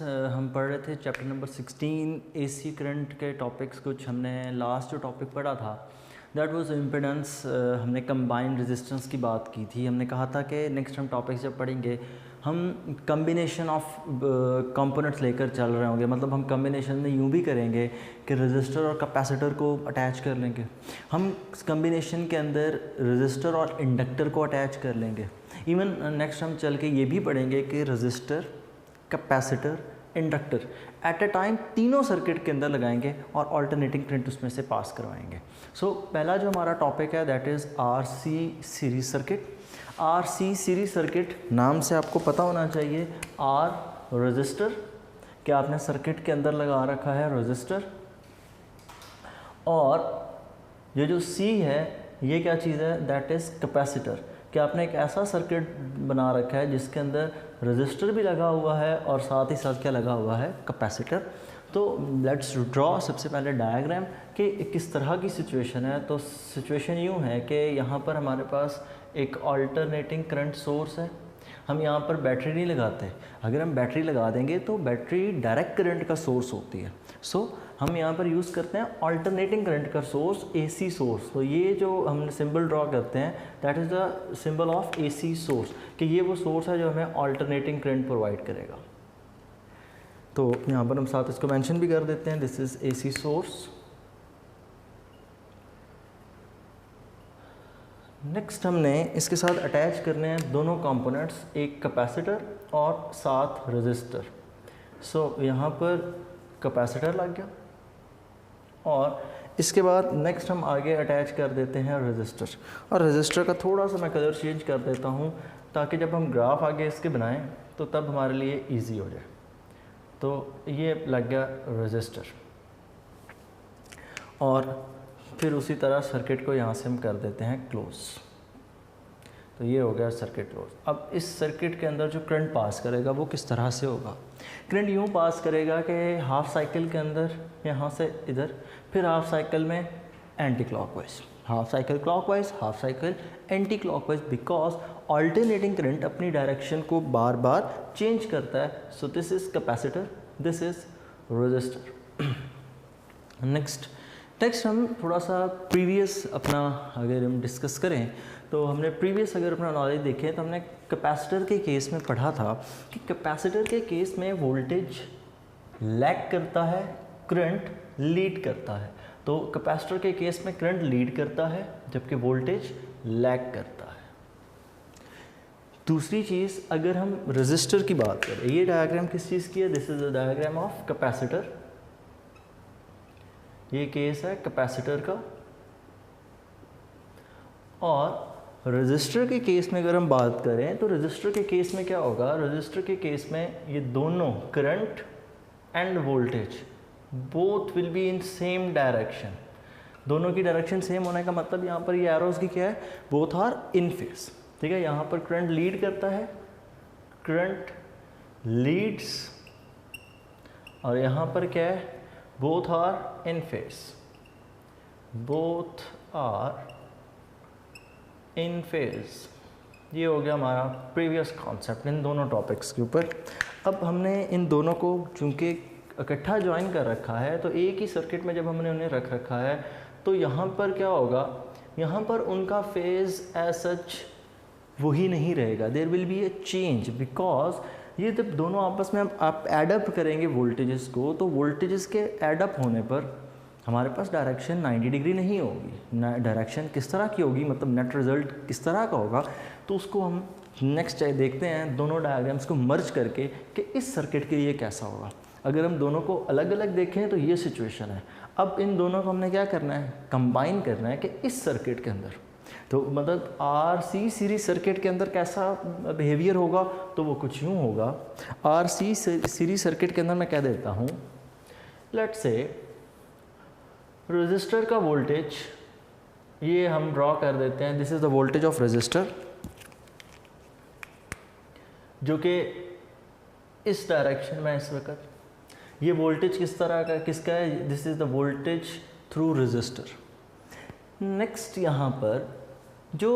हम पढ़ रहे थे चैप्टर नंबर 16 एसी करंट के टॉपिक्स। कुछ हमने लास्ट जो टॉपिक पढ़ा था दैट वाज इम्पीडेंस। हमने कंबाइंड रेजिस्टेंस की बात की थी। हमने कहा था कि नेक्स्ट हम टॉपिक्स जब पढ़ेंगे हम कम्बिनेशन ऑफ कंपोनेंट्स लेकर चल रहे होंगे। मतलब हम कम्बिनेशन में यूँ भी करेंगे कि रेजिस्टर और कैपेसिटर को अटैच कर लेंगे। हम कम्बिनेशन के अंदर रेजिस्टर और इंडक्टर को अटैच कर लेंगे। इवन नेक्स्ट हम चल के ये भी पढ़ेंगे कि resistor, capacitor, inductor at a time तीनों सर्किट के अंदर लगाएंगे और ऑल्टरनेटिंग करंट उसमें से पास करवाएंगे। सो पहला जो हमारा टॉपिक है that is RC series circuit. RC series circuit नाम से आपको पता होना चाहिए, आर रेजिस्टर कि आपने सर्किट के अंदर लगा रखा है रेजिस्टर, और ये जो सी है ये क्या चीज़ है, दैट इज़ कैपेसिटर कि आपने एक ऐसा सर्किट बना रखा है जिसके अंदर रेजिस्टर भी लगा हुआ है और साथ ही साथ क्या लगा हुआ है, कैपेसिटर। तो लेट्स ड्रॉ सबसे पहले डायग्राम कि किस तरह की सिचुएशन है। तो सिचुएशन यूँ है कि यहाँ पर हमारे पास एक ऑल्टरनेटिंग करंट सोर्स है। हम यहाँ पर बैटरी नहीं लगाते। अगर हम बैटरी लगा देंगे तो बैटरी डायरेक्ट करंट का सोर्स होती है। सो हम यहाँ पर यूज़ करते हैं ऑल्टरनेटिंग करंट का सोर्स, एसी सोर्स। तो ये जो हम सिंबल ड्रॉ करते हैं that is the symbol of AC source कि ये वो सोर्स है जो हमें ऑल्टरनेटिंग करंट प्रोवाइड करेगा। तो यहाँ पर हम साथ इसको मेंशन भी कर देते हैं, this is AC source. Next हमने इसके साथ अटैच करने हैं दोनों कंपोनेंट्स, एक कैपेसिटर और साथ रेजिस्टर। सो यहाँ पर कैपेसिटर लग गया और इसके बाद नेक्स्ट हम आगे अटैच कर देते हैं रेजिस्टर। और रेजिस्टर का थोड़ा सा मैं कलर चेंज कर देता हूँ ताकि जब हम ग्राफ आगे इसके बनाएं तो तब हमारे लिए इजी हो जाए। तो ये लग गया रेजिस्टर और फिर उसी तरह सर्किट को यहाँ से हम कर देते हैं क्लोज। तो ये हो गया सर्किट क्लोज। अब इस सर्किट के अंदर जो करंट पास करेगा वो किस तरह से होगा। करंट यूँ पास करेगा कि हाफ साइकिल के अंदर यहाँ से इधर, फिर हाफ साइकिल में anti clockwise, half cycle clockwise, half cycle anti clockwise, because alternating current अपनी डायरेक्शन को बार बार चेंज करता है। So this is capacitor, this is resistor. Next हम थोड़ा सा प्रीवियस अपना अगर हम डिस्कस करें तो हमने प्रीवियस अगर अपना नॉलेज देखें तो हमने कैपेसिटर के केस में पढ़ा था कि कैपेसिटर के केस में वोल्टेज लैग करता है, करंट लीड करता है। तो कैपेसिटर के केस में करंट लीड करता है जबकि वोल्टेज लैग करता है। दूसरी चीज़ अगर हम रेजिस्टर की बात करें, ये डायग्राम किस चीज़ की है, this is the diagram of capacitor. ये केस है कैपेसिटर का। और रेजिस्टर के केस में अगर हम बात करें तो रेजिस्टर के केस में क्या होगा, रेजिस्टर के केस में ये दोनों current end voltage both will be in same direction. दोनों की डायरेक्शन सेम होने का मतलब यहाँ पर ये एरोज की क्या है, बोथ आर इन फेस। ठीक है, यहाँ पर करंट लीड करता है, करंट लीड्स, और यहाँ पर क्या है, both are in phase, both are in phase. ये हो गया हमारा प्रीवियस कॉन्सेप्ट इन दोनों टॉपिक्स के ऊपर। अब हमने इन दोनों को चूँकि इकट्ठा ज्वाइन कर रखा है तो एक ही सर्किट में जब हमने उन्हें रख रखा है तो यहाँ पर क्या होगा, यहाँ पर उनका फेज एज सच वही नहीं रहेगा, there will be a change. Because ये जब दोनों आपस में आप एडअप करेंगे वोल्टेजेस को, तो वोल्टेजेस के एडअप होने पर हमारे पास डायरेक्शन 90 डिग्री नहीं होगी। डायरेक्शन किस तरह की होगी, मतलब नेट रिजल्ट किस तरह का होगा, तो उसको हम नेक्स्ट देखते हैं दोनों डायग्राम्स को मर्ज करके कि इस सर्किट के लिए कैसा होगा। अगर हम दोनों को अलग अलग देखें तो ये सिचुएशन है। अब इन दोनों को हमने क्या करना है, कंबाइन करना है कि इस सर्किट के अंदर, तो मतलब आरसी सीरीज सर्किट के अंदर कैसा बिहेवियर होगा, तो वो कुछ यूँ होगा। आरसी सीरीज सर्किट के अंदर मैं कह देता हूँ, लेट्स से रेजिस्टर का वोल्टेज ये हम ड्रॉ कर देते हैं, this is the voltage of resistor, जो कि इस डायरेक्शन में इस वक्त। ये वोल्टेज किस तरह का किसका है, this is the voltage through resistor. Next यहाँ पर जो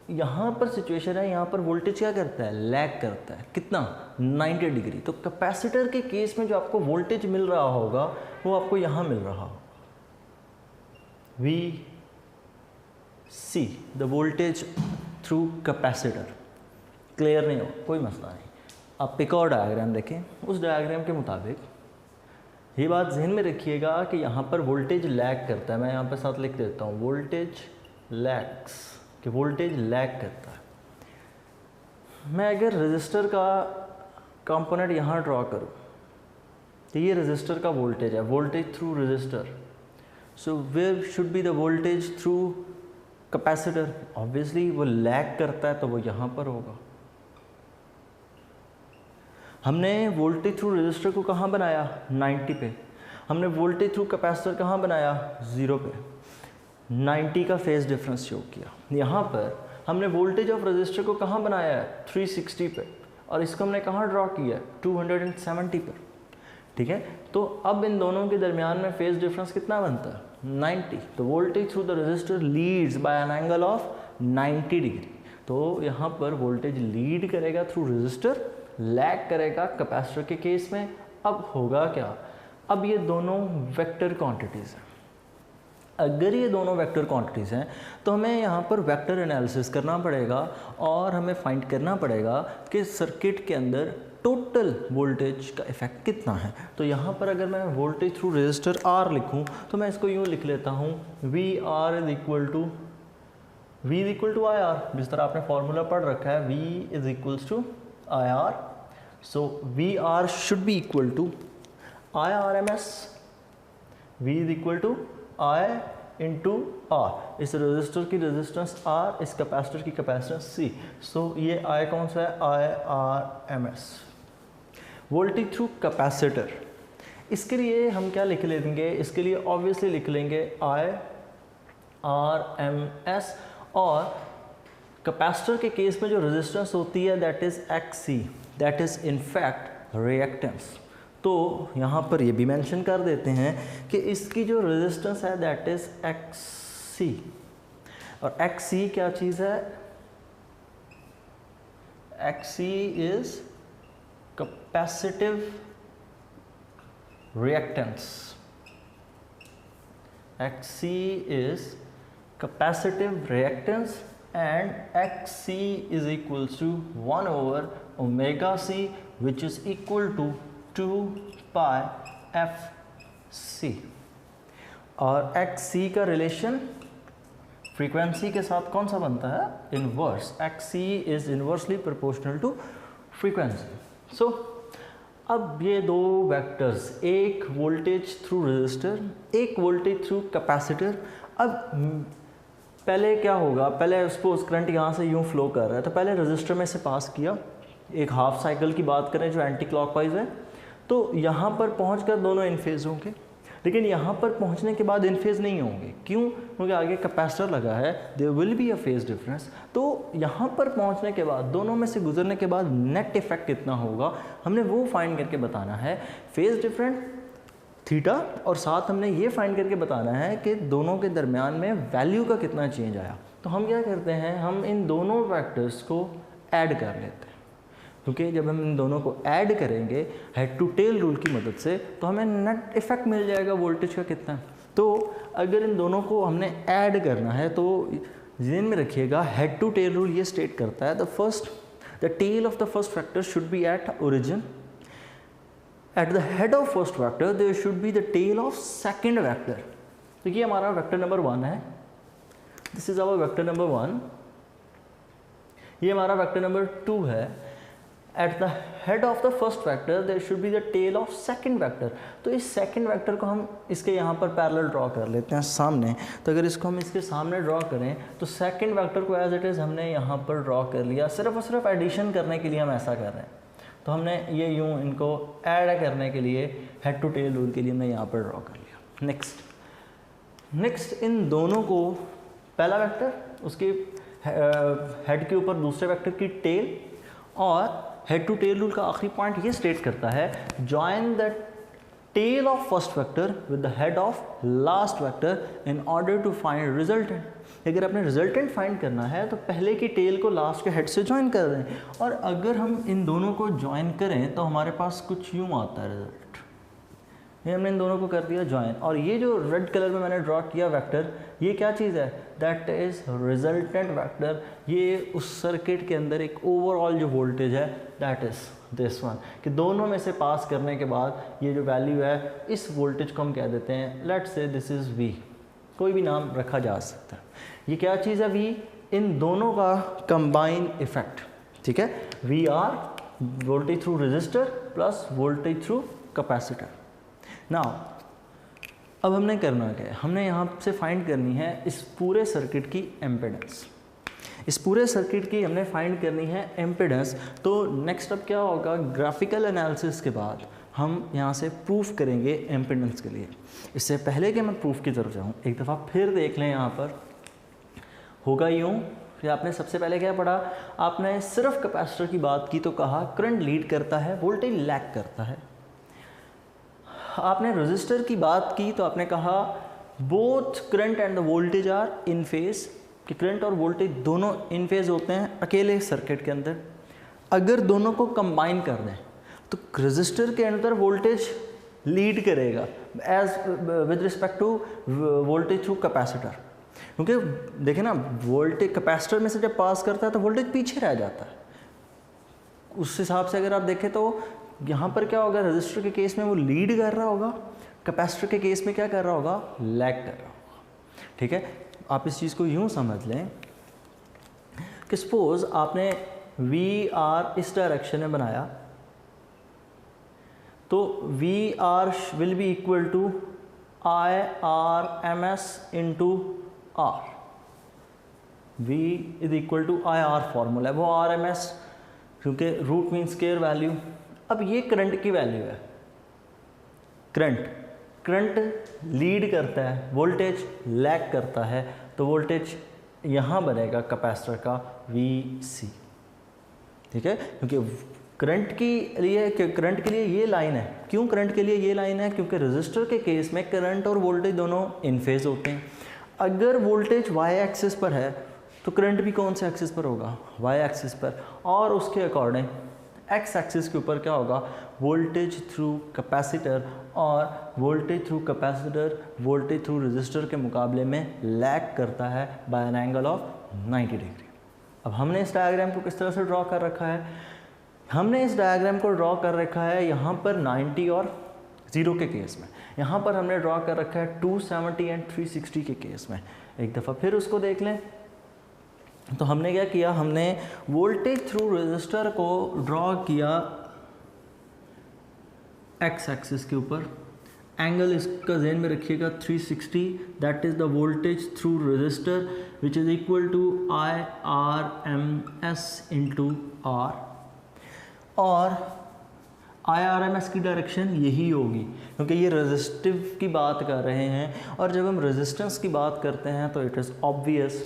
यहाँ पर सिचुएशन है, यहाँ पर वोल्टेज क्या करता है, लैग करता है, कितना 90 डिग्री। तो कैपेसिटर के केस में जो आपको वोल्टेज मिल रहा होगा वो आपको यहाँ मिल रहा होगा, we see the voltage through capacitor. Clear नहीं हो, कोई मसला नहीं। आप एक और डायग्राम देखें, उस डायग्राम के मुताबिक ये बात जहन में रखिएगा कि यहाँ पर वोल्टेज लैग करता है। मैं यहाँ पर साथ लिख देता हूँ, वोल्टेज लैग्स, कि वोल्टेज लैग करता है। मैं अगर रजिस्टर का कंपोनेंट यहाँ ड्रॉ करूँ तो ये रजिस्टर का वोल्टेज है, voltage through register. So where should be the voltage through capacitor? Obviously वो लैग करता है तो वो यहाँ पर होगा। हमने वोल्टेज थ्रू रजिस्टर को कहाँ बनाया, 90 पे। हमने वोल्टेज थ्रू कैपेसिटर कहाँ बनाया, 0 पे। 90 का फेज डिफरेंस शो किया। यहाँ पर हमने वोल्टेज ऑफ रजिस्टर को कहाँ बनाया है, 360 पे, और इसको हमने कहाँ ड्रॉ किया है, 270 पर। ठीक है, तो अब इन दोनों के दरमियान में फेज डिफरेंस कितना बनता है, 90। तो voltage through the register leads by an angle of 90 degree. तो यहाँ पर वोल्टेज लीड करेगा थ्रू रजिस्टर, लैग करेगा कैपेसिटर के केस में। अब होगा क्या, अब ये दोनों वेक्टर क्वांटिटीज़ हैं। अगर ये दोनों वेक्टर क्वांटिटीज़ हैं तो हमें यहाँ पर वेक्टर एनालिसिस करना पड़ेगा और हमें फाइंड करना पड़ेगा कि सर्किट के अंदर टोटल वोल्टेज का इफेक्ट कितना है। तो यहाँ पर अगर मैं वोल्टेज थ्रू रजिस्टर R लिखूँ तो मैं इसको यूँ लिख लेता हूँ, VR is equal to IR। जिस तरह आपने फॉर्मूला पढ़ रखा है, V is equals to IR। So VR should be equal to IRMS। V is equal to I into R। इस रजिस्टर की रेजिस्टेंस R, इस कैपेसिटर की कैपेसिटेंस C। सो ये I कौन सा है, IRMS। वोल्टेज थ्रू कैपेसिटर, इसके लिए हम क्या लिख लेंगे, इसके लिए ऑब्वियसली लिख लेंगे IRMS। और कैपेसिटर के केस में जो रेजिस्टेंस होती है that is XC, that is in fact reactance. तो यहाँ पर ये भी मेंशन कर देते हैं कि इसकी जो रेजिस्टेंस है दैट इज़ XC। और XC क्या चीज़ है, XC is capacitive reactance. XC is capacitive reactance and XC is equals to 1 over omega C, which is equal to 2 pi FC। और XC का रिलेशन फ्रीक्वेंसी के साथ कौन सा बनता है, inverse. XC is inversely proportional to frequency। So अब ये दो वेक्टर्स, एक वोल्टेज थ्रू रजिस्टर, एक वोल्टेज थ्रू कैपेसिटर। अब पहले क्या होगा, पहले सपोज करंट यहाँ से यूँ फ्लो कर रहा है तो पहले रजिस्टर में से पास किया, एक हाफ साइकिल की बात करें जो एंटी क्लॉकवाइज है, तो यहाँ पर पहुँचकर दोनों इन फेज होंगे। लेकिन यहाँ पर पहुँचने के बाद इन फेज नहीं होंगे, क्यों, क्योंकि आगे कैपेसिटर लगा है, there will be a phase difference. तो यहाँ पर पहुँचने के बाद, दोनों में से गुजरने के बाद नेट इफेक्ट कितना होगा, हमने वो फाइंड करके बताना है। फेज डिफरेंट थीटा, और साथ हमने ये फाइंड करके बताना है कि दोनों के दरमियान में वैल्यू का कितना चेंज आया। तो हम क्या करते हैं, हम इन दोनों वेक्टर्स को ऐड कर लेते हैं, क्योंकि जब हम इन दोनों को ऐड करेंगे हेड टू टेल रूल की मदद से तो हमें नेट इफेक्ट मिल जाएगा वोल्टेज का कितना। तो अगर इन दोनों को हमने ऐड करना है तो ध्यान में रखिएगा, हेड टू टेल रूल ये स्टेट करता है the tail of the first vector should be at origin. At the head of first vector there should be the tail of second vector। तो ये हमारा वेक्टर नंबर 1 है, this is our vector number 1। ये हमारा vector number 2 है। At the head of the first vector there should be the tail of second vector। तो इस second vector को हम इसके यहाँ पर पैरेलल ड्रॉ कर लेते हैं सामने। तो अगर इसको हम इसके सामने ड्रॉ करें तो सेकंड वेक्टर को एज इट इज़ हमने यहाँ पर ड्रॉ कर लिया, सिर्फ और सिर्फ एडिशन करने के लिए हम ऐसा कर रहे हैं। तो हमने ये यूँ इनको ऐड करने के लिए हेड टू टेल रूल के लिए हमने यहाँ पर ड्रॉ कर लिया। नेक्स्ट इन दोनों को, पहला वेक्टर उसके हेड के ऊपर दूसरे वेक्टर की टेल, और हेड टू टेल रूल का आखिरी पॉइंट ये स्टेट करता है join the tail of first vector with the head of last vector in order to find resultant. अगर आपने रिजल्टेंट फाइंड करना है तो पहले की टेल को लास्ट के हेड से ज्वाइन कर दें, और अगर हम इन दोनों को ज्वाइन करें तो हमारे पास कुछ यूँ आता है रिजल्ट। ये हमने इन दोनों को कर दिया ज्वाइन, और ये जो रेड कलर में मैंने ड्रॉ किया वेक्टर, ये क्या चीज़ है? That is resultant vector. ये उस सर्किट के अंदर एक ओवरऑल जो वोल्टेज है दैट इज़ दिस वन, कि दोनों में से पास करने के बाद ये जो वैल्यू है इस वोल्टेज को हम कह देते हैं, let's say this is we, कोई भी नाम रखा जा सकता है। ये क्या चीज़ है? वी, इन दोनों का कंबाइन इफेक्ट, ठीक है। V R voltage through resistor plus voltage through capacitor. Now अब हमने करना क्या है? हमने यहाँ से फाइंड करनी है इस पूरे सर्किट की एम्पिडेंस। इस पूरे सर्किट की हमने फाइंड करनी है एम्पिडेंस। तो नेक्स्ट अब क्या होगा? ग्राफिकल एनालिसिस के बाद हम यहाँ से प्रूफ करेंगे एम्पिडेंस के लिए। इससे पहले कि मैं प्रूफ की तरफ जाऊँ, एक दफ़ा फिर देख लें। यहाँ पर होगा यूँ कि आपने सबसे पहले क्या पढ़ा? आपने सिर्फ कैपेसिटर की बात की तो कहा करंट लीड करता है, वोल्टेज लैग करता है। आपने रेजिस्टर की बात की तो आपने कहा both current and the voltage are in phase, कि करंट और वोल्टेज दोनों इन फेज होते हैं अकेले सर्किट के अंदर। अगर दोनों को कंबाइन कर दें तो रेजिस्टर के अंदर वोल्टेज लीड करेगा as with respect to voltage through capacitor, क्योंकि देखें ना, वोल्टेज कैपेसिटर में से जब पास करता है तो वोल्टेज पीछे रह जाता है। उस हिसाब से अगर आप देखें तो यहाँ पर क्या होगा? रेजिस्टर के केस में वो लीड कर रहा होगा, कैपेसिटर के केस में क्या कर रहा होगा? लैग कर रहा होगा, ठीक है। आप इस चीज़ को यूँ समझ लें कि सपोज आपने वी आर इस डायरेक्शन में बनाया, तो V R will be equal to I R M S into R. V is equal to I R formula है, वो आर एम एस, क्योंकि रूट मीन स्केयर वैल्यू। अब ये करंट की वैल्यू है। करंट लीड करता है, वोल्टेज लैग करता है, तो वोल्टेज यहाँ बनेगा कैपेसिटर का VC, ठीक है। क्योंकि करंट के लिए ये लाइन है। क्यों करंट के लिए ये लाइन है? क्योंकि रेजिस्टर के केस में करंट और वोल्टेज दोनों इन फेज होते हैं। अगर वोल्टेज वाई एक्सिस पर है तो करंट भी कौन से एक्सिस पर होगा? वाई एक्सिस पर। और उसके अकॉर्डिंग एक्स एक्सिस के ऊपर क्या होगा? वोल्टेज थ्रू कैपेसिटर, और voltage through capacitor voltage through resistor के मुकाबले में लैग करता है by an angle of 90 degree. अब हमने इस डायग्राम को किस तरह से ड्रॉ कर रखा है? हमने इस डायग्राम को ड्रॉ कर रखा है यहाँ पर 90 और 0 के केस में। यहाँ पर हमने ड्रॉ कर रखा है 270 एंड 360 के केस में। एक दफ़ा फिर उसको देख लें। तो हमने क्या किया? हमने वोल्टेज थ्रू रेजिस्टर को ड्रॉ किया एक्स एक्सिस के ऊपर, एंगल इसका ज़हन में रखिएगा 360, that is the voltage through resistor which is equal to I R M S into R. और आई आर एम एस की डायरेक्शन यही होगी, क्योंकि ये रेजिस्टिव की बात कर रहे हैं। और जब हम रेजिस्टेंस की बात करते हैं तो इट इज़ ऑब्वियस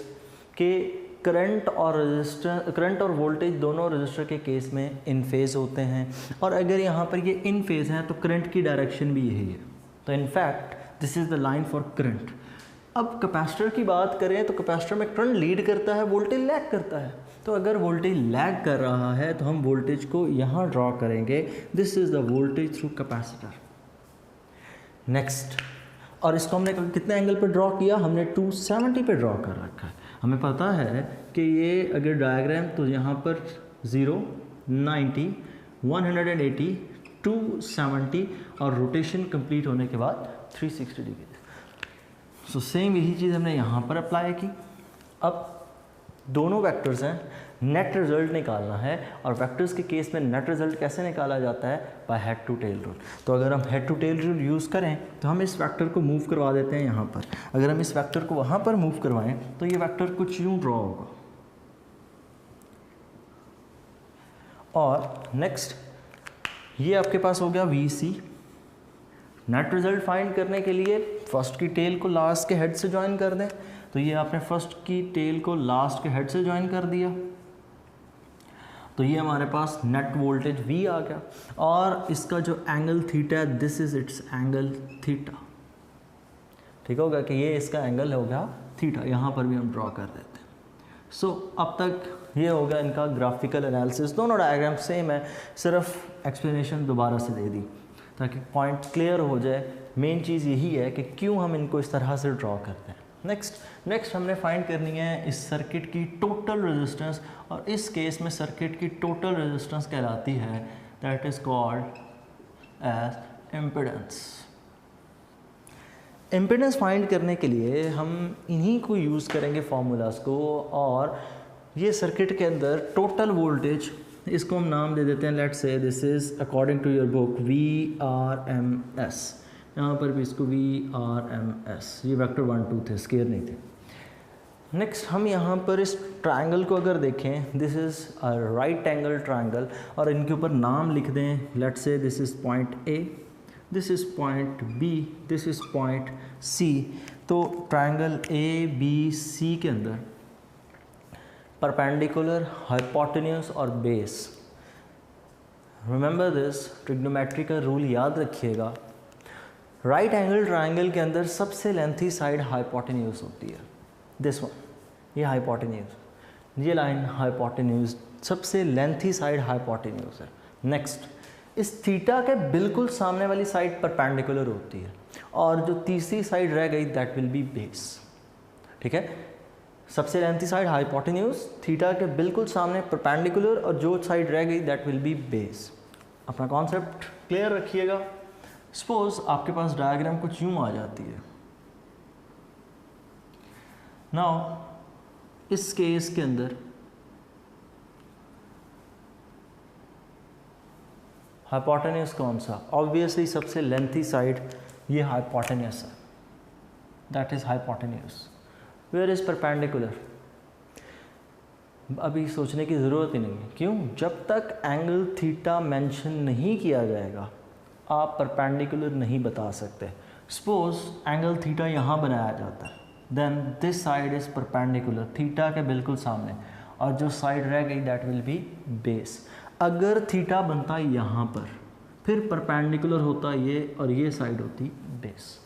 कि करंट और वोल्टेज दोनों रेजिस्टर के केस में इन फेज होते हैं, और अगर यहाँ पर ये इन फेज हैं तो करंट की डायरेक्शन भी यही है। तो in fact this is the line for current. अब कैपेसिटर की बात करें तो कैपेसिटर में करंट लीड करता है, वोल्टेज लैग करता है। तो अगर वोल्टेज लैग कर रहा है तो हम वोल्टेज को यहाँ ड्रॉ करेंगे, this is the voltage through capacitor. Next, और इसको हमने कितने एंगल पे ड्रॉ किया? हमने 270 पे ड्रॉ कर रखा है। हमें पता है कि ये अगर डायग्राम, तो यहाँ पर 0, 90, 180, 270 और रोटेशन कंप्लीट होने के बाद 360 डिग्री। सो सेम यही चीज़ हमने यहाँ पर अप्लाई की। अब दोनों वेक्टर्स हैं, नेट रिजल्ट निकालना है, और वेक्टर्स के केस में नेट रिजल्ट कैसे निकाला जाता है? By head to tail rule. तो अगर हम head to tail rule use करें तो हम इस वेक्टर को मूव करवा देते हैं यहाँ पर। अगर हम इस वेक्टर को वहाँ पर मूव करवाएं तो ये वेक्टर कुछ यूँ ड्रॉ होगा। और नेक्स्ट, ये आपके पास हो गया VC। नेट रिजल्ट फाइंड करने के लिए फर्स्ट की टेल को लास्ट के हेड से ज्वाइन कर दें। तो ये आपने फर्स्ट की टेल को लास्ट के हेड से ज्वाइन कर दिया। तो ये हमारे पास नेट वोल्टेज V आ गया, और इसका जो एंगल थीटा है, this is it's angle theta. ठीक होगा कि ये इसका एंगल हो गया थीटा, यहाँ पर भी हम ड्रॉ कर देते हैं। सो अब तक ये होगा इनका ग्राफिकल एनालिसिस। दोनों डायग्राम सेम है, सिर्फ एक्सप्लेनेशन दोबारा से दे दी ताकि पॉइंट क्लियर हो जाए। मेन चीज़ यही है कि क्यों हम इनको इस तरह से ड्रॉ करते हैं। नेक्स्ट हमने फाइंड करनी है इस सर्किट की टोटल रेजिस्टेंस, और इस केस में सर्किट की टोटल रेजिस्टेंस कहलाती है, that is called as impedance. Impedance find करने के लिए हम इन्हीं को यूज़ करेंगे फार्मूलाज को, और ये सर्किट के अंदर टोटल वोल्टेज, इसको हम नाम दे देते हैं, let's say this is according to your book VRMS। यहाँ पर भी इसको VRMS, ये वेक्टर 1 2 थे, स्केयर नहीं थे। नेक्स्ट हम यहाँ पर इस ट्रायंगल को अगर देखें, this is a right angle triangle, और इनके ऊपर नाम लिख दें, let's say this is point A, this is point B, this is point C। तो ट्रायंगल ABC के अंदर परपेंडिकुलर, हाइपोटेन्यूज और बेस, रिमेंबर दिस, ट्रिग्नोमेट्री का रूल याद रखिएगा। राइट एंगल ट्रायंगल के अंदर सबसे लेंथी साइड हाइपोटेन्यूज होती है, दिस वन, ये हाइपोटेन्यूज, ये लाइन हाइपोटेन्यूज, सबसे लेंथी साइड हाइपोटेन्यूज है। नेक्स्ट, इस थीटा के बिल्कुल सामने वाली साइड परपेंडिकुलर होती है, और जो तीसरी साइड रह गई दैट विल बी बेस। ठीक है, सबसे लेंथी साइड हाइपोटेन्यूज, थीटा के बिल्कुल सामने परपेंडिकुलर, और जो साइड रह गई दैट विल बी बेस। अपना कॉन्सेप्ट क्लियर रखिएगा। सपोज आपके पास डायग्राम कुछ यूं आ जाती है। नाउ इस केस के अंदर हाइपोटेन्यूज कौन सा? ऑब्वियसली सबसे लेंथी साइड ये हाइपोटेन्यूज है, that is hypotenuse. Where is perpendicular? अभी सोचने की ज़रूरत ही नहीं है। क्यों? जब तक एंगल थीटा मेंशन नहीं किया जाएगा आप परपेंडिकुलर नहीं बता सकते। सपोज एंगल थीटा यहाँ बनाया जाता है, then this side is perpendicular theta के बिल्कुल सामने, और जो साइड रह गई दैट विल बी बेस। अगर थीटा बनता यहाँ पर, फिर परपेंडिकुलर होता ये, और ये साइड होती बेस।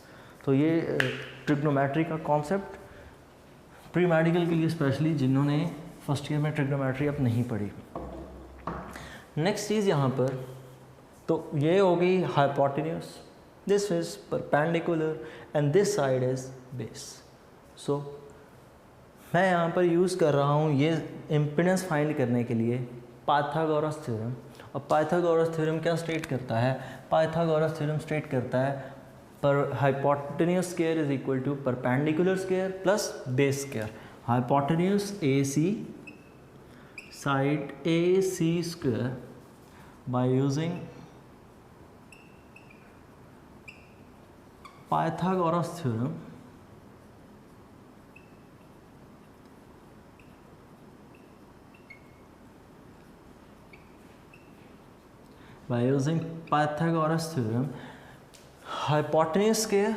तो ये ट्रिग्नोमेट्री का कॉन्सेप्ट प्री मेडिकल के लिए स्पेशली जिन्होंने फर्स्ट ईयर में ट्रिग्नोमेट्री अब नहीं पढ़ी। नेक्स्ट चीज़ यहाँ पर, तो ये हो गई hypotenuse, this is perpendicular and this side is base. So मैं यहाँ पर यूज़ कर रहा हूँ ये इम्पीडेंस फाइंड करने के लिए पाइथागोरस थ्योरम। और पाइथागोरस थ्योरम क्या स्टेट करता है? पाइथागोरस थ्योरम स्टेट करता है पर hypotenuse square is equal to perpendicular square plus base square. Hypotenuse AC side AC square by using Pythagoras theorem hypotenuse square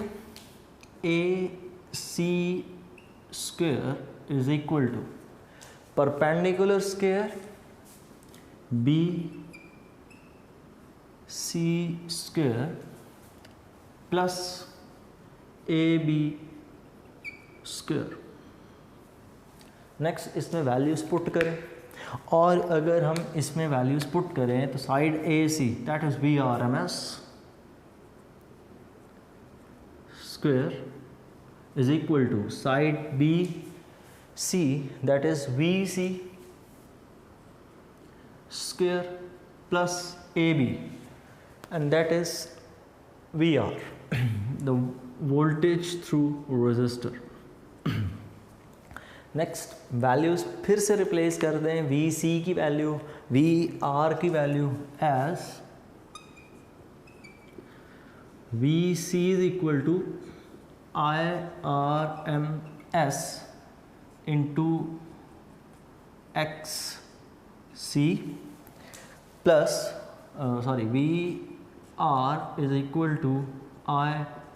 AC square is equal to perpendicular square BC square plus AB square. Next इसमें values put करें, और अगर हम इसमें values put करें तो side AC that is VRMS square is equal to side BC that is VC square plus AB and that is VR, the voltage through resistor। Next values फिर से replace कर दें, VC की value VR की value as VC is equal to IRMS into XC plus VR is equal to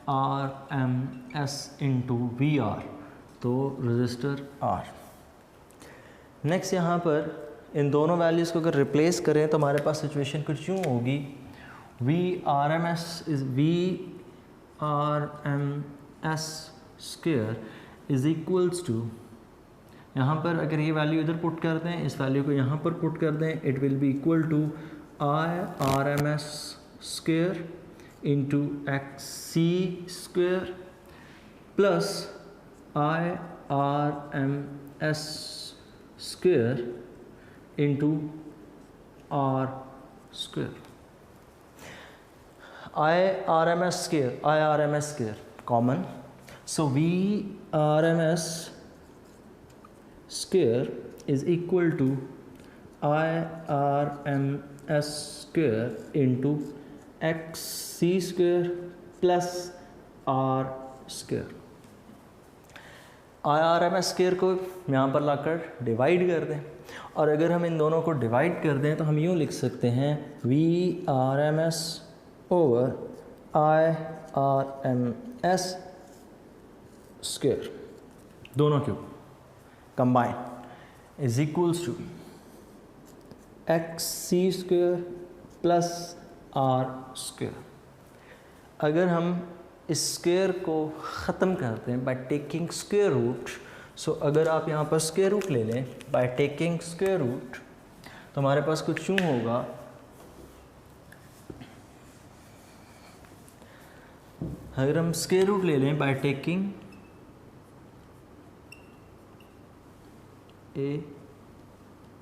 IRMS into VR, तो register R। Next यहाँ पर इन दोनों वैल्यूज़ को अगर रिप्लेस करें तो हमारे पास सिचुएशन कुछ यूँ होगी, V R M S square is equals to, यहाँ पर अगर ये वैल्यू इधर पुट कर दें, इस वैल्यू को यहाँ पर पुट कर दें, it will be equal to I R M S square into X C square plus I R M S square into R square. I R M S square common, so V R M S square is equal to IRMS square into XC square plus R square। IRMS square को यहाँ पर लाकर divide कर दें, और अगर हम इन दोनों को डिवाइड कर दें तो हम यूँ लिख सकते हैं VRMS ओवर IRMS स्क्वायर, दोनों क्यों combine is equals to X C square plus R square. अगर हम इस स्क्वायर को ख़त्म करते हैं by taking square root, so अगर आप यहाँ पर स्क्वायर रूट ले लें बाय टेकिंग स्क्वायर रूट तो हमारे पास कुछ यूँ होगा, अगर हम स्क्वायर रूट ले लें by taking A,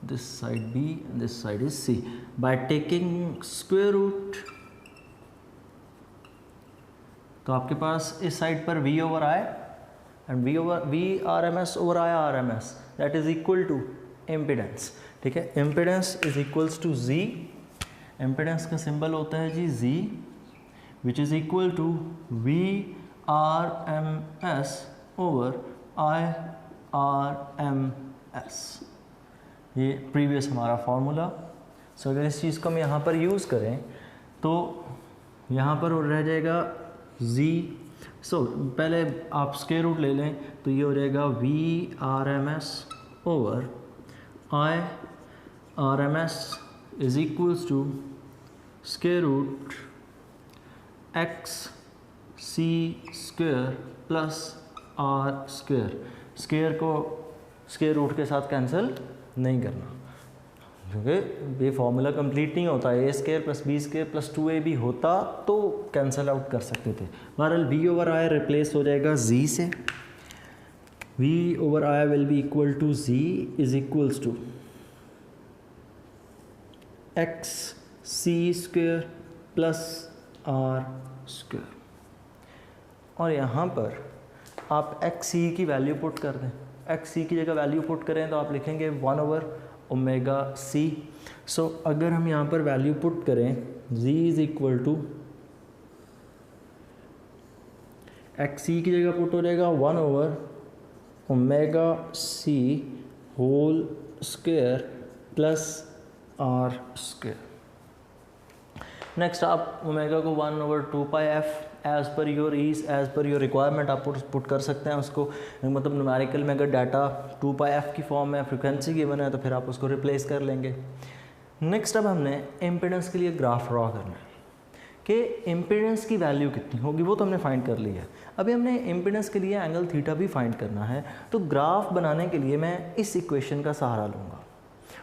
this side B and this side is C, by taking square root तो आपके पास इस साइड पर V over I and V R M S over I R M S, that is equal to impedance. ठीक है, impedance is equals to Z, impedance का symbol होता है जी Z, which is equal to V R M S over I R M S, ये previous हमारा formula. So अगर इस चीज़ को हम यहाँ पर यूज़ करें तो यहाँ पर रह जाएगा z। सो पहले आप स्क्वायर रूट ले लें तो ये हो जाएगा V R M S over I R M S is equals to square root X C square plus R square. Square को स्क्वायर रूट के साथ कैंसिल नहीं करना, क्योंकि ये फॉर्मूला कंप्लीट नहीं होता। A square plus B square plus 2ab होता तो कैंसिल आउट कर सकते थे। बहरहाल v ओवर आई रिप्लेस हो जाएगा z से, v over I will be equal to z is equals to X C square plus R square, और यहाँ पर आप एक्स सी की वैल्यू पुट कर दें। एक्स सी की जगह वैल्यू पुट करें तो आप लिखेंगे 1 ओवर ओमेगा सी। सो अगर हम यहाँ पर वैल्यू पुट करें z is equal to X C की जगह पुट हो जाएगा 1 over omega C whole square plus R square. Next आप ओमेगा को 1 over 2 pi F as per your is as per your requirement आप पुट कर सकते हैं उसको। मतलब न्यूमेरिकल में अगर डाटा 2 पाई एफ की फॉर्म में फ्रिक्वेंसी गिवन है तो फिर आप उसको रिप्लेस कर लेंगे। नेक्स्ट अब हमने इम्पीडेंस के लिए ग्राफ ड्रॉ करना है कि इम्पीडेंस की वैल्यू कितनी होगी, वो तो हमने फाइंड कर लिया है। अभी हमने इम्पीडेंस के लिए एंगल थीटा भी फाइंड करना है, तो ग्राफ बनाने के लिए मैं इस इक्वेशन का सहारा लूँगा।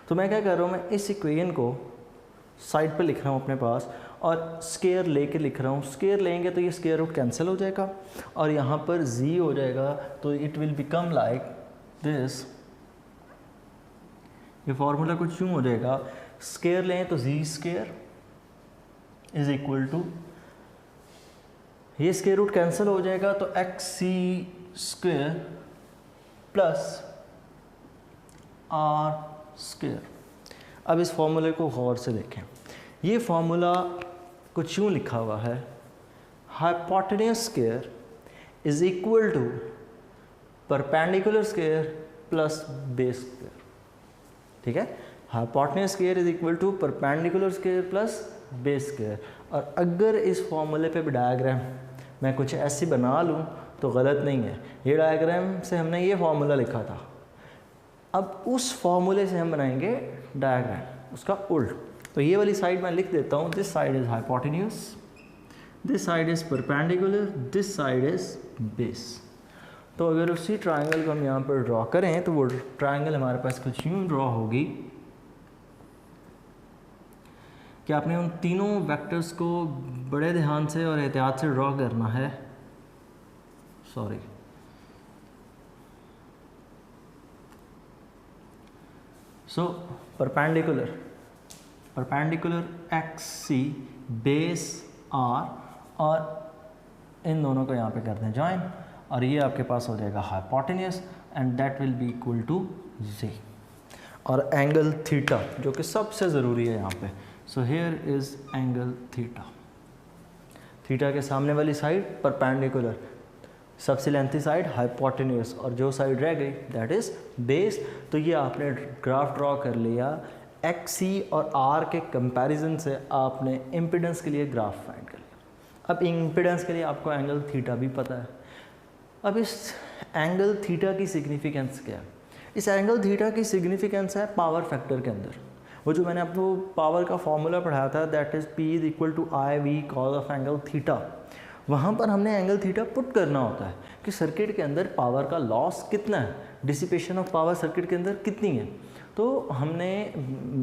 तो मैं क्या कर रहा हूँ, मैं इस इक्वेशन को साइड पर लिख रहा हूँ अपने पास और स्क्वायर लेके लिख रहा हूँ। स्क्वायर लेंगे तो ये स्क्वायर रूट कैंसिल हो जाएगा और यहाँ पर z हो जाएगा, तो it will become like this. ये फॉर्मूला कुछ यूँ हो जाएगा, स्क्वायर लें तो z square is equal to, ये स्क्वायर रूट कैंसिल हो जाएगा तो X C square plus R square. अब इस फॉर्मूले को गौर से देखें, ये फॉर्मूला कुछ यूँ लिखा हुआ है, hypotenuse square is equal to perpendicular square plus base square. ठीक है, hypotenuse square is equal to perpendicular square plus base square. और अगर इस फॉर्मूले पे भी डायग्राम मैं कुछ ऐसी बना लूँ तो गलत नहीं है। ये डायग्राम से हमने ये फॉर्मूला लिखा था, अब उस फॉर्मूले से हम बनाएंगे डायग्राम उसका उल्ट। तो ये वाली साइड मैं लिख देता हूँ, this side is hypotenuse, this side is perpendicular, this side is base. तो अगर उसी ट्राइंगल को हम यहाँ पर ड्रॉ करें तो वो ट्राइंगल हमारे पास कुछ यूँ ड्रॉ होगी कि आपने उन तीनों वेक्टर्स को बड़े ध्यान से और एहतियात से ड्रॉ करना है। Sorry, so perpendicular X C base R, और इन दोनों को यहाँ पे कर दें ज्वाइन, और ये आपके पास हो जाएगा hypotenuse and that will be equal to G. और एंगल थीटा जो कि सबसे ज़रूरी है यहाँ पे, so here is angle theta. Theta के सामने वाली साइड परपेंडिकुलर, सबसे लेंथी साइड हाइपोटेन्यूज, और जो साइड रह गई दैट इज बेस। तो ये आपने ग्राफ ड्रॉ कर लिया, एक्स सी और आर के कंपैरिजन से आपने इम्पिडेंस के लिए ग्राफ फाइंड कर लिया। अब इम्पिडेंस के लिए आपको एंगल थीटा भी पता है। अब इस एंगल थीटा की सिग्निफिकेंस क्या है? इस एंगल थीटा की सिग्निफिकेंस है पावर फैक्टर के अंदर। वो जो मैंने आपको पावर का फॉर्मूला पढ़ाया था, that is P is equal to I V cos of angle theta, वहाँ पर हमने एंगल थीटा पुट करना होता है कि सर्किट के अंदर पावर का लॉस कितना है, डिसिपेशन ऑफ पावर सर्किट के अंदर कितनी है। तो हमने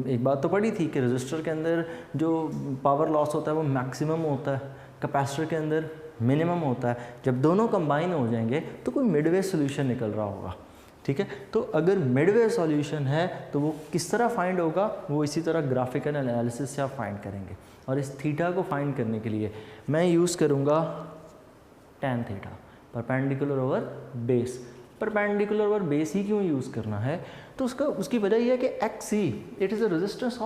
एक बात तो पढ़ी थी कि रजिस्टर के अंदर जो पावर लॉस होता है वो मैक्सिमम होता है, कैपेसिटर के अंदर मिनिमम होता है। जब दोनों कंबाइन हो जाएंगे तो कोई मिडवे सॉल्यूशन निकल रहा होगा, ठीक है। तो अगर मिडवे सॉल्यूशन है तो वो किस तरह फाइंड होगा, वो इसी तरह ग्राफिकल एनालिसिस से आप फाइंड करेंगे। और इस थीटा को फाइंड करने के लिए मैं यूज़ करूँगा tan theta, perpendicular over base. Perpendicular over base ही क्यों यूज़ करना है? तो उसकी वजह यह है कि X C it is the resistance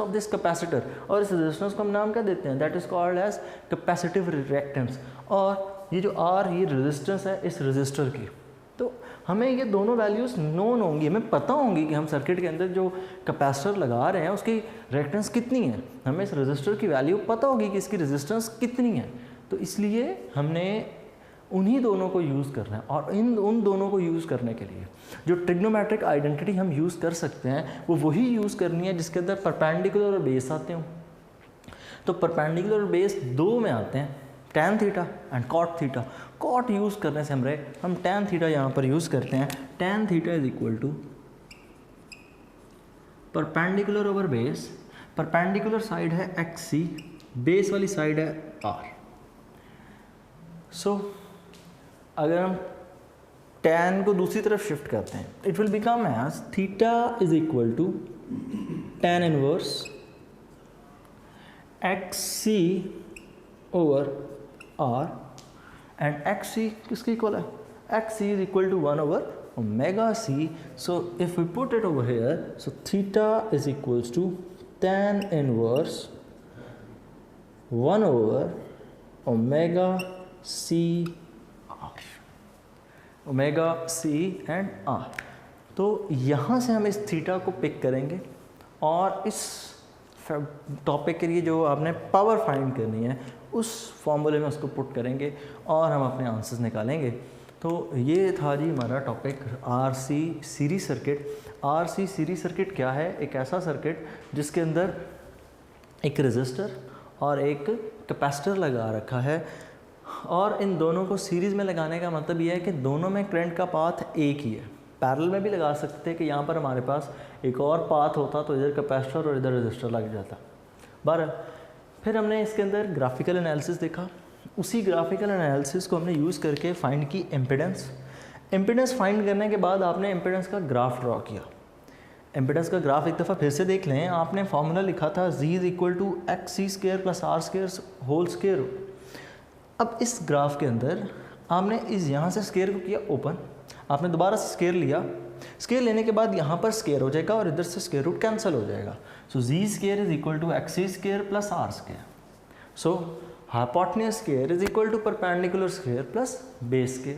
of this capacitor, और इस रेजिस्टेंस को हम नाम क्या देते हैं, that is called as capacitive reactance. और ये जो आर, ये रेजिस्टेंस है इस रेजिस्टर की। तो हमें ये दोनों वैल्यूज़ नोन होंगी, हमें पता होंगी कि हम सर्किट के अंदर जो कैपेसिटर लगा रहे हैं उसकी रिएक्टेंस कितनी है, हमें इस रेजिस्टर की वैल्यू पता होगी कि इसकी रेजिस्टेंस कितनी है। तो इसलिए हमने उन्हीं दोनों को यूज़ करना है। और उन दोनों को यूज़ करने के लिए जो ट्रिग्नोमेट्रिक आइडेंटिटी हम यूज़ कर सकते हैं वो वही यूज़ करनी है जिसके अंदर परपेंडिकुलर और बेस आते हों। तो परपेंडिकुलर और बेस दो में आते हैं, tan theta and cot theta. cot use करने से हम tan थीटा यहाँ पर यूज़ करते हैं। tan theta is equal to perpendicular over base, perpendicular side है एक्स सी, बेस वाली साइड है आर। सो अगर हम tan को दूसरी तरफ शिफ्ट करते हैं, it will become as theta is equal to tan inverse X C over R, and X C किसके इक्वल है, X C is equal to 1 over omega C. So if we put it over here, so theta is equals to tan inverse 1 over omega C R, omega C and R. तो यहाँ से हम इस theta को pick करेंगे और इस topic के लिए जो आपने पावर फाइंड करनी है उस फॉर्मूले में उसको पुट करेंगे और हम अपने आंसर्स निकालेंगे। तो ये था जी हमारा topic RC series circuit. RC series circuit क्या है? एक ऐसा सर्किट जिसके अंदर एक रेजिस्टर और एक कैपेसिटर लगा रखा है, और इन दोनों को सीरीज़ में लगाने का मतलब ये है कि दोनों में करंट का पाथ एक ही है। पैरेलल में भी लगा सकते हैं कि यहाँ पर हमारे पास एक और पाथ होता तो इधर कैपेसिटर और इधर रेजिस्टर लग जाता। बहरहाल फिर हमने इसके अंदर ग्राफिकल एनालिसिस देखा, उसी ग्राफिकल एनालिसिस को हमने यूज़ करके फाइंड की इम्पिडेंस। इम्पिडेंस फाइंड करने के बाद आपने इम्पिडेंस का ग्राफ ड्रॉ किया। इम्पिडेंस का ग्राफ एक दफ़ा फिर से देख लें, आपने फार्मूला लिखा था z is equal to X C square plus R square whole square. अब इस ग्राफ के अंदर आपने इस यहाँ से स्क्र को किया ओपन, आपने दोबारा से स्क्र लिया, स्क्र लेने के बाद यहाँ पर स्क्र हो जाएगा और इधर से स्क्र रूट कैंसिल हो जाएगा। So Z square is equal to X C square plus R square. So hypotenuse square is equal to perpendicular square plus base square.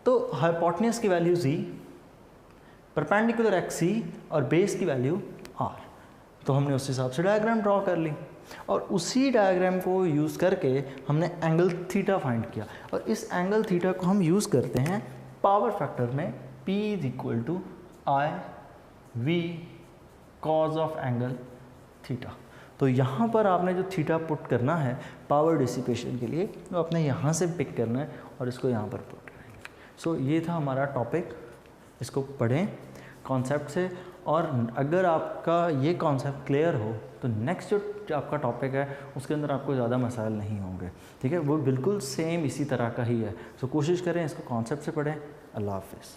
तो हाइपोटेन्यूज की value Z, perpendicular X C और base की value are. तो हमने उस हिसाब से diagram draw कर ली और उसी डायग्राम को यूज़ करके हमने एंगल थीटा फाइंड किया। और इस एंगल थीटा को हम यूज़ करते हैं पावर फैक्टर में, P is equal to I V cos of angle theta. तो यहाँ पर आपने जो थीटा पुट करना है पावर डिसिपेशन के लिए, तो आपने यहाँ से पिक करना है और इसको यहाँ पर पुट करेंगे। सो ये था हमारा टॉपिक, इसको पढ़ें कॉन्सेप्ट से, और अगर आपका ये कॉन्सेप्ट क्लियर हो तो नेक्स्ट जो आपका टॉपिक है उसके अंदर आपको ज़्यादा मसाइल नहीं होंगे, ठीक है, वो बिल्कुल सेम इसी तरह का ही है। सो कोशिश करें इसको कॉन्सेप्ट से पढ़ें। अल्लाह हाफिज़।